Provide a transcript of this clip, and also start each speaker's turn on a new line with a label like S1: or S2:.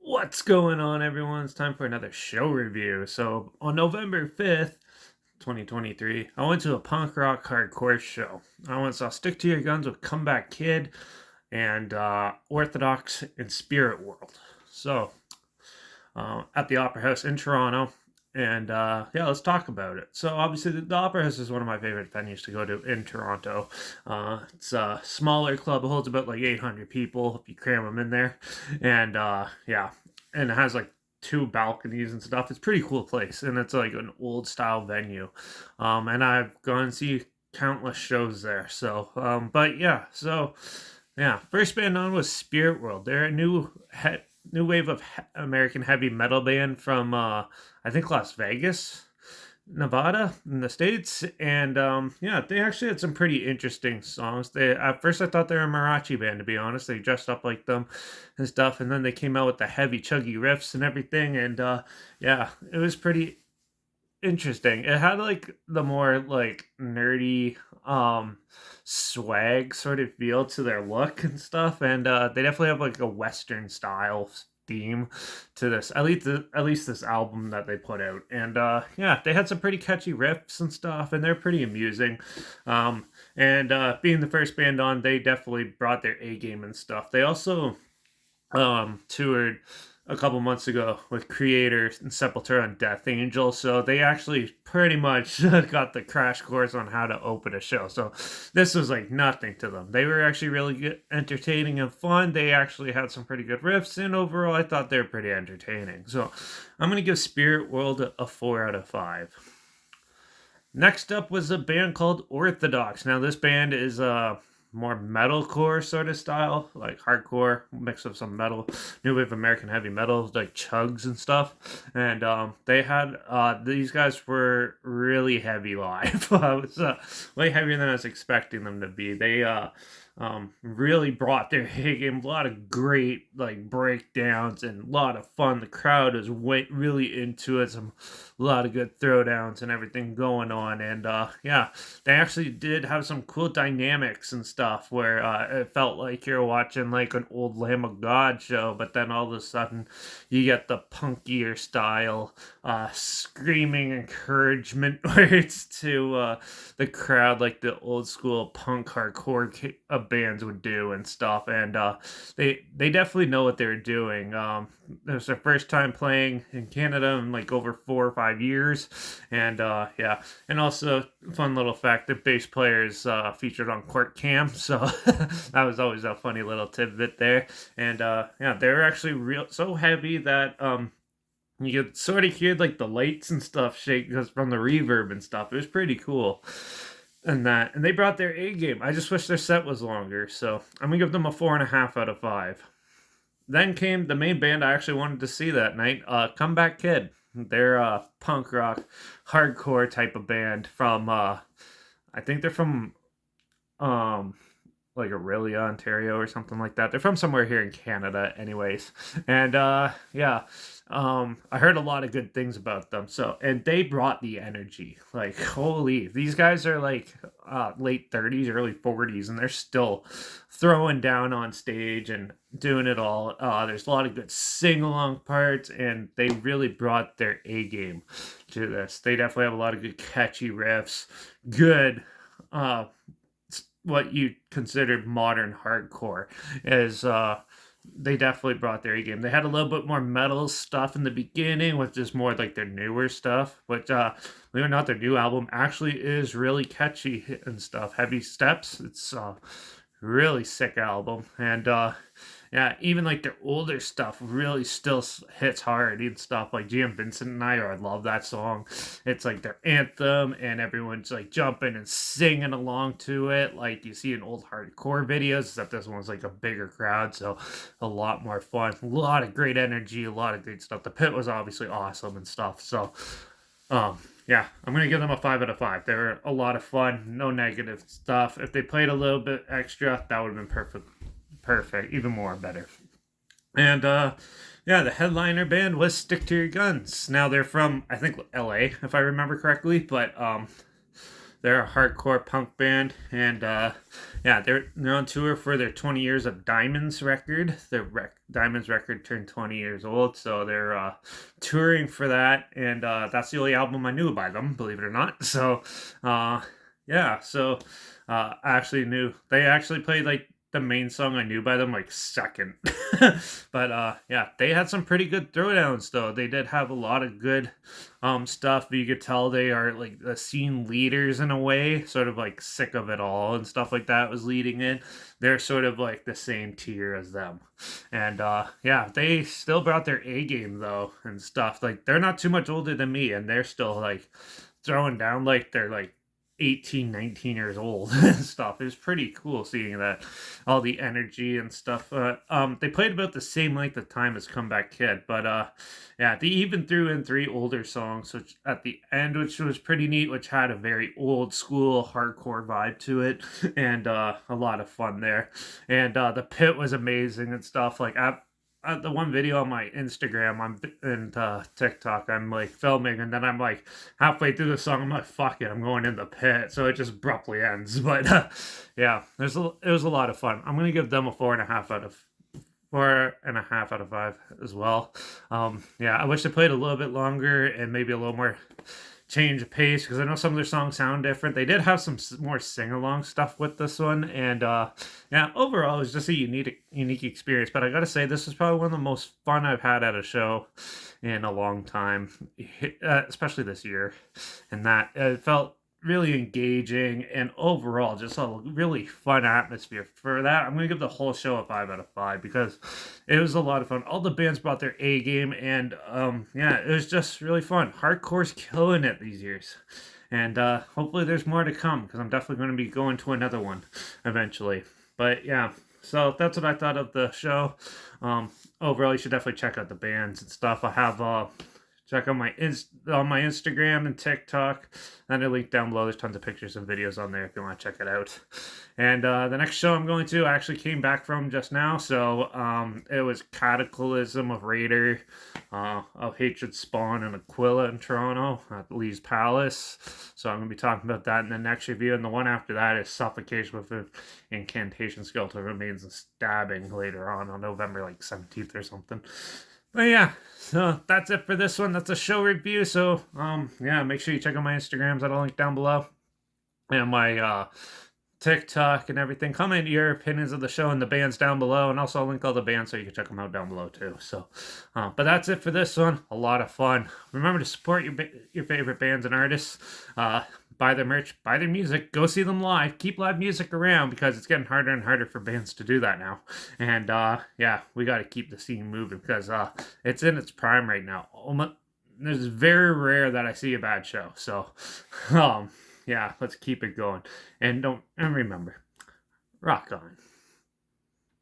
S1: What's going on, everyone? It's time for another show review. So, on November 5th, 2023, I went to a punk rock hardcore show. I went and saw Stick to Your Guns with Comeback Kid and Orthodox and Spirit World. So, at the Opera House in Toronto. And yeah, let's talk about it. So, obviously, the Opera House is one of my favorite venues to go to in Toronto. It's a smaller club, it holds about like 800 people if you cram them in there. And yeah, and it has like two balconies and stuff. It's a pretty cool place, and it's like an old style venue. And I've gone and see countless shows there. So, but yeah, so yeah, first band on was Spirit World. They're a new wave of American heavy metal band from I think Las Vegas, Nevada, in the states. And yeah, they actually had some pretty interesting songs. They At first I thought they were a mariachi band, to be honest. They dressed up like them and stuff, and then they came out with the heavy chuggy riffs and everything. And yeah, it was pretty interesting. It had like the more like nerdy swag sort of feel to their look and stuff, and they definitely have like a western style theme to this, at least this album that they put out. And yeah, they had some pretty catchy riffs and stuff, and they're pretty amusing. And being the first band on, they definitely brought their A game and stuff. They also toured a couple months ago with Creator and Sepultura and Death Angel, so they actually pretty much got the crash course on how to open a show. So this was like nothing to them. They were actually really good, entertaining and fun. They actually had some pretty good riffs, and overall I thought they were pretty entertaining. So I'm gonna give Spirit World a 4 out of 5. Next up was a band called Orthodox. Now this band is more metalcore sort of style, like hardcore mix of some metal, new wave American heavy metal, like chugs and stuff. And they had these guys were really heavy live. It was way heavier than I was expecting them to be. They really brought their A game. A lot of great like breakdowns and a lot of fun. The crowd is really into it. A lot of good throwdowns and everything going on. And yeah, they actually did have some cool dynamics and stuff where it felt like you're watching like an old Lamb of God show, but then all of a sudden you get the punkier style screaming encouragement words to the crowd, like the old school punk hardcore bands would do and stuff. And they definitely know what they're doing. It was their first time playing in Canada in like over 4 or 5 years. And yeah, and also fun little fact, the bass player is featured on Court Cam, so that was always a funny little tidbit there. And yeah, they're actually real so heavy that you could sort of hear like the lights and stuff shake because from the reverb and stuff. It was pretty cool. And they brought their A game. I just wish their set was longer, so I'm gonna give them a 4.5 out of 5. Then came the main band I actually wanted to see that night, Comeback Kid. They're a punk rock, hardcore type of band from, I think they're from, like Aurelia, Ontario or something like that. They're from somewhere here in Canada, anyways. And yeah, I heard a lot of good things about them. So, and they brought the energy. Like, holy, these guys are like late 30s, early 40s, and they're still throwing down on stage and doing it all. There's a lot of good sing along parts, and they really brought their A game to this. They definitely have a lot of good catchy riffs, good what you considered modern hardcore is they definitely brought their A game. They had a little bit more metal stuff in the beginning, which is more like their newer stuff, which believe it or not, their new album actually is really catchy and stuff. Heavy Steps, it's really sick album. And yeah, even like their older stuff really still hits hard and stuff. Like GM Vincent and I love that song. It's like their anthem, and everyone's like jumping and singing along to it. Like you see in old hardcore videos, except this one's like a bigger crowd, so a lot more fun. A lot of great energy, a lot of great stuff. The pit was obviously awesome and stuff. So, yeah, I'm gonna give them a 5 out of 5. They were a lot of fun, no negative stuff. If they played a little bit extra, that would have been perfect, even more better. And yeah, the headliner band was Stick to Your Guns. Now they're from, I think, LA, if I remember correctly, but They're a hardcore punk band, and yeah, they're on tour for their 20 years of Diamonds record. Their Diamonds record turned 20 years old, so they're touring for that, and that's the only album I knew by them, believe it or not. So, yeah, so I actually knew they actually played like the main song I knew by them like second. But yeah, they had some pretty good throwdowns though. They did have a lot of good stuff. You could tell they are like the scene leaders in a way, sort of like Sick of It All and stuff like that was leading in. They're sort of like the same tier as them. And yeah, they still brought their A game though and stuff. Like they're not too much older than me and they're still like throwing down like they're like 18, 19 years old and stuff. It was pretty cool seeing that, all the energy and stuff. They played about the same length of time as Comeback Kid, but yeah, they even threw in 3 older songs which at the end, which was pretty neat, which had a very old school hardcore vibe to it, and a lot of fun there. And the pit was amazing and stuff. Like the one video on my Instagram and TikTok, I'm like filming, and then I'm like halfway through the song, I'm like, "Fuck it, I'm going in the pit." So it just abruptly ends. But yeah, it was a lot of fun. I'm gonna give them a 4.5 out of 5 as well. Yeah, I wish they played a little bit longer and maybe a little more change of pace because I know some of their songs sound different. They did have some more sing along stuff with this one, and yeah, overall it was just a unique experience. But I gotta say, this is probably one of the most fun I've had at a show in a long time, especially this year. And that it felt really engaging and overall just a really fun atmosphere. For that, I'm gonna give the whole show a 5 out of 5 because it was a lot of fun. All the bands brought their A game, and yeah, it was just really fun. Hardcore's killing it these years, and hopefully there's more to come because I'm definitely going to be going to another one eventually. But yeah, so that's what I thought of the show. Overall, you should definitely check out the bands and stuff. I have check out on my Instagram and TikTok, and a link down below. There's tons of pictures and videos on there if you want to check it out. And the next show I'm going to, I actually came back from just now, so it was Cataclysm of Raider, of Hatred Spawn and Aquila in Toronto at Lee's Palace. So I'm going to be talking about that in the next review, and the one after that is Suffocation with an Incantation, Skeletal Remains, and Stabbing later on November like 17th or something. But yeah, so that's it for this one. That's a show review. So yeah, make sure you check out my Instagrams. I'll link down below, and my TikTok and everything. Comment your opinions of the show and the bands down below, and also I'll link all the bands so you can check them out down below too. So, but that's it for this one. A lot of fun. Remember to support your favorite bands and artists. Buy their merch, buy their music, go see them live. Keep live music around because it's getting harder and harder for bands to do that now. And yeah, we got to keep the scene moving because it's in its prime right now. It's very rare that I see a bad show. So, yeah, let's keep it going. And remember, rock on.